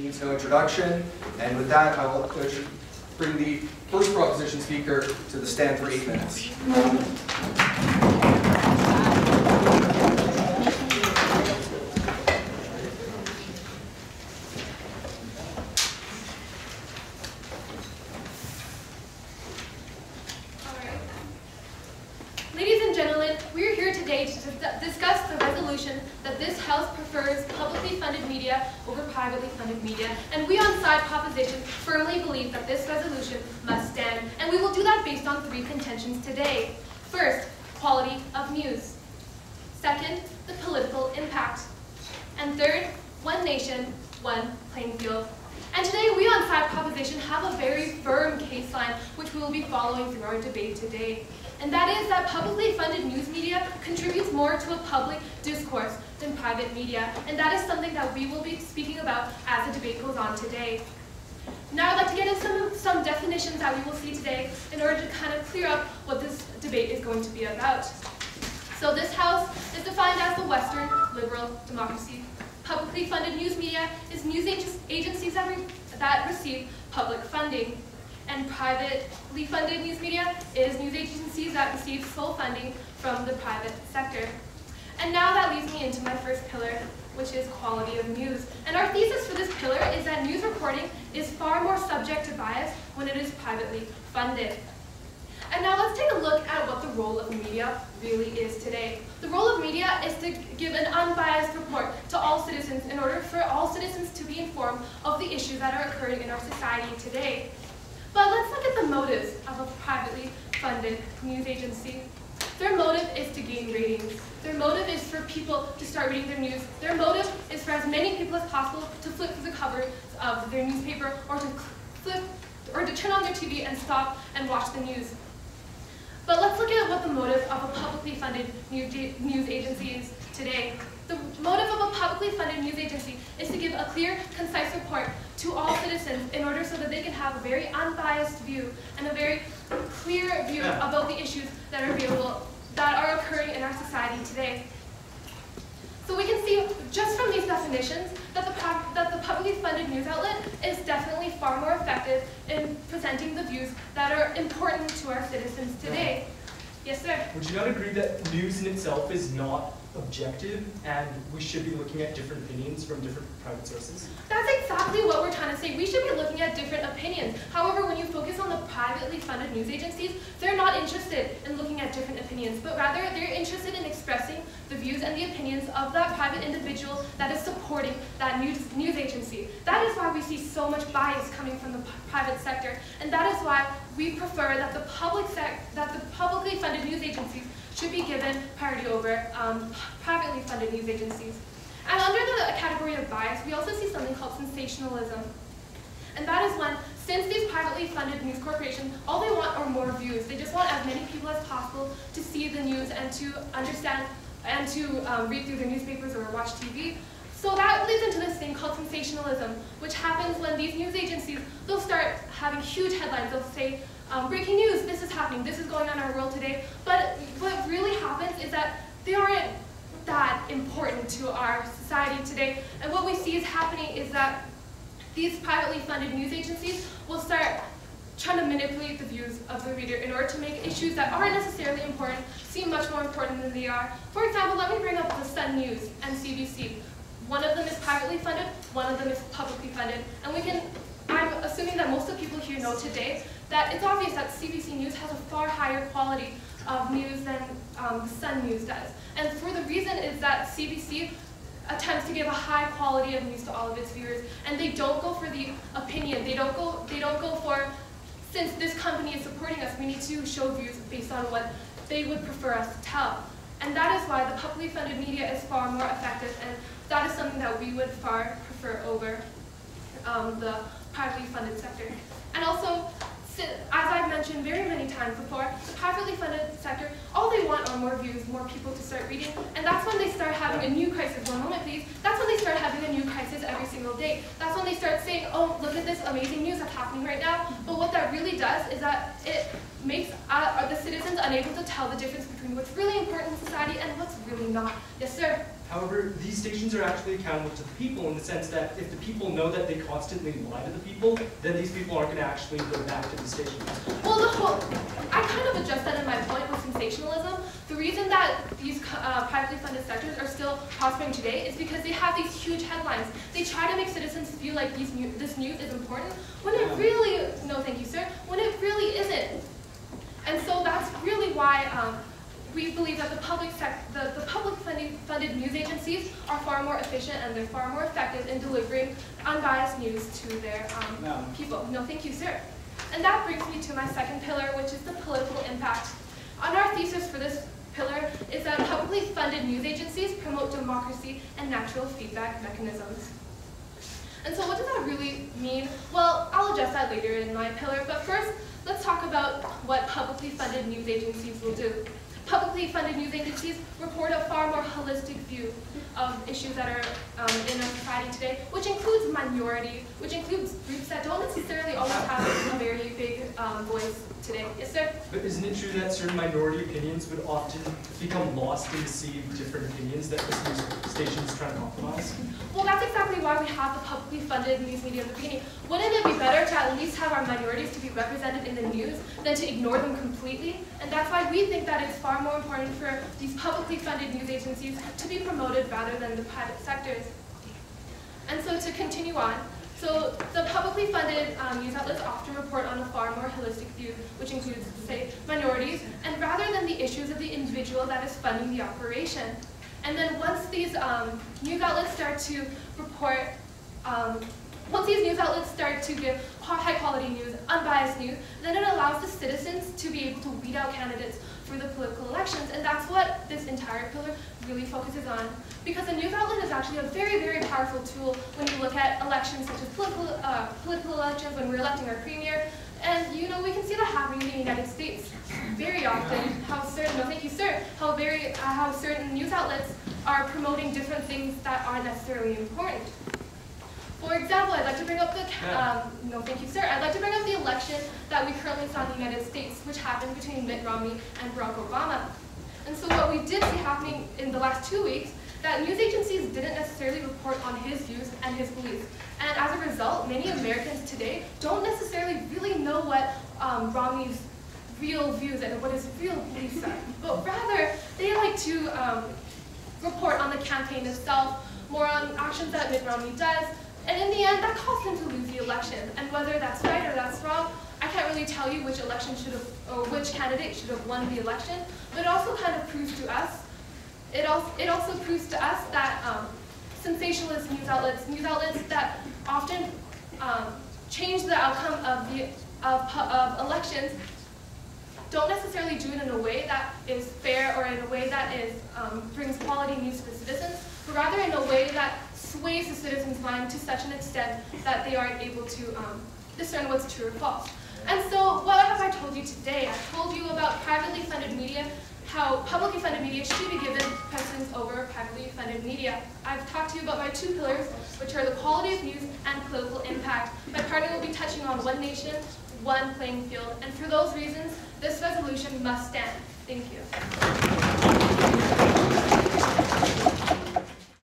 needs no introduction. And with that, I will bring the first proposition speaker to the stand for 8 minutes. Ladies and gentlemen, we're here today to discuss the resolution that this House prefers publicly funded media over privately funded media, and we on side proposition firmly believe that this resolution must stand, and we will do that based on 3 contentions today. First, quality of news. Second, the political impact. And third, one nation, one playing field. And today, we on side proposition have a very firm case line which we will be following through our debate today. And that is that publicly funded news media contributes more to a public discourse than private media. And that is something that we will be speaking about as the debate goes on today. Now I'd like to get into some definitions that we will see today in order to kind of clear up what this debate is going to be about. So this House is defined as the Western liberal democracy. Publicly funded news media is news agencies that receive public funding. And privately funded news media is news agencies that receive full funding from the private sector. And now that leads me into my first pillar, which is quality of news. And our thesis for this pillar is that news reporting is far more subject to bias when it is privately funded. And now let's take a look at what the role of media really is today. The role of media is to give an unbiased report to all citizens in order for all citizens to be informed of the issues that are occurring in our society today. But let's look at the motives of a privately funded news agency. Their motive is to gain ratings. Their motive is for people to start reading their news. Their motive is for as many people as possible to flip through the covers of their newspaper or to turn on their TV and stop and watch the news. But let's look at what the motive of a publicly funded news agency is today. The motive of a publicly funded news agency is to give a clear, concise report to all citizens in order so that they can have a very unbiased view and a very clear view about the issues that are occurring in our society today. So we can see just from these definitions that the publicly funded news outlet is definitely far more effective in presenting the views that are important to our citizens today. Yes, sir? Would you not agree that news in itself is not objective and we should be looking at different opinions from different private sources? That's exactly what we're trying to say. We should be looking at different opinions. However, when you focus on the privately funded news agencies, they're not interested in looking at different opinions, but rather they're interested in expressing the views and the opinions of that private individual that is supporting that news agency. That is why we see so much bias coming from the private sector, and that is why we prefer that the publicly funded news agencies should be given priority over privately funded news agencies. And under the category of bias, we also see something called sensationalism. And that is when, since these privately funded news corporations, all they want are more views. They just want as many people as possible to see the news and to understand and to read through their newspapers or watch TV. So that leads into this thing called sensationalism, which happens when these news agencies, they'll start having huge headlines. They'll say, breaking news, this is happening, this is going on in our world today. But what really happens is that they aren't that important to our society today. And what we see is happening is that these privately funded news agencies will start trying to manipulate the views of the reader in order to make issues that aren't necessarily important seem much more important than they are. For example, let me bring up the Sun News and CBC. One of them is privately funded, one of them is publicly funded. And I'm assuming that most of the people here know today that it's obvious that CBC News has a far higher quality of news than the Sun News does. And for the reason is that CBC attempts to give a high quality of news to all of its viewers, and they don't go for the opinion. They don't go for, since this company is supporting us, we need to show views based on what they would prefer us to tell. And that is why the publicly funded media is far more effective, and that is something that we would far prefer over the privately funded sector. And also, as I've mentioned very many times before, the privately funded sector, all they want are more views, more people to start reading, and that's when they start having a new crisis. One moment, please. That's when they start having a new crisis every single day. That's when they start saying, oh, look at this amazing news that's happening right now. But what that really does is that it makes the citizens unable to tell the difference between what's really important in society and what's really not. Yes, sir? However, these stations are actually accountable to the people in the sense that if the people know that they constantly lie to the people, then these people aren't going to actually go back to the station. Well, I kind of addressed that in my point with sensationalism. The reason that these privately funded sectors are still prospering today is because they have these huge headlines. They try to make citizens feel like this news is important, when it really, no thank you sir, when it really isn't. And so that's really why we believe that the public funded news agencies are far more efficient and they're far more effective in delivering unbiased news to their people. No, thank you, sir. And that brings me to my second pillar, which is the political impact. On our thesis for this pillar is that publicly funded news agencies promote democracy and natural feedback mechanisms. And so what does that really mean? Well, I'll address that later in my pillar, but first, let's talk about what publicly funded news agencies will do. Publicly funded news agencies report a far more holistic view of issues that are in our society today, which includes minority, which includes groups that don't necessarily always have a very big voice today. Yes, sir? But isn't it true that certain minority opinions would often become lost in the sea of different opinions that this news station is trying to compromise? Well, that's exactly why we have the publicly funded news media in the beginning. Wouldn't it be better to at least have our minorities to be represented in the news than to ignore them completely? And that's why we think that it's far more important for these publicly funded news agencies to be promoted rather than the private sectors. And so to continue on, so the publicly funded news outlets often report on a far more holistic view, which includes, say, minorities, and rather than the issues of the individual that is funding the operation. And then once these news outlets start to report, once these news outlets start to give high-quality news, unbiased news, then it allows the citizens to be able to weed out candidates for the political elections, and that's what this entire pillar really focuses on. Because a news outlet is actually a very, very powerful tool when you look at elections such as political elections, when we're electing our premier, and you know, we can see that happening in the United States very often, how certain, no thank you sir, how certain news outlets are promoting different things that aren't necessarily important. For example, I'd like to bring up the, no thank you sir, I'd like to bring up the election that we currently saw in the United States, which happened between Mitt Romney and Barack Obama. And so what we did see happening in the last 2 weeks, that news agencies didn't necessarily report on his views and his beliefs. And as a result, many Americans today don't necessarily really know what Romney's real views and what his real beliefs are. But rather, they like to report on the campaign itself, more on actions that Mitt Romney does, and in the end, that caused him to lose the election. And whether that's right or that's wrong, I can't really tell you which election should have, or which candidate should have won the election, but it also kind of proves to us, it also proves to us that sensationalist news outlets that often change the outcome of elections, don't necessarily do it in a way that is fair or in a way that is brings quality news to the citizens, but rather in a way that sways the citizens' mind to such an extent that they aren't able to discern what's true or false. And so, what have I told you today? I told you about privately funded media, how publicly funded media should be given precedence over privately funded media. I've talked to you about my 2 pillars, which are the quality of news and political impact. My partner will be touching on one nation, one playing field, and for those reasons, this resolution must stand. Thank you.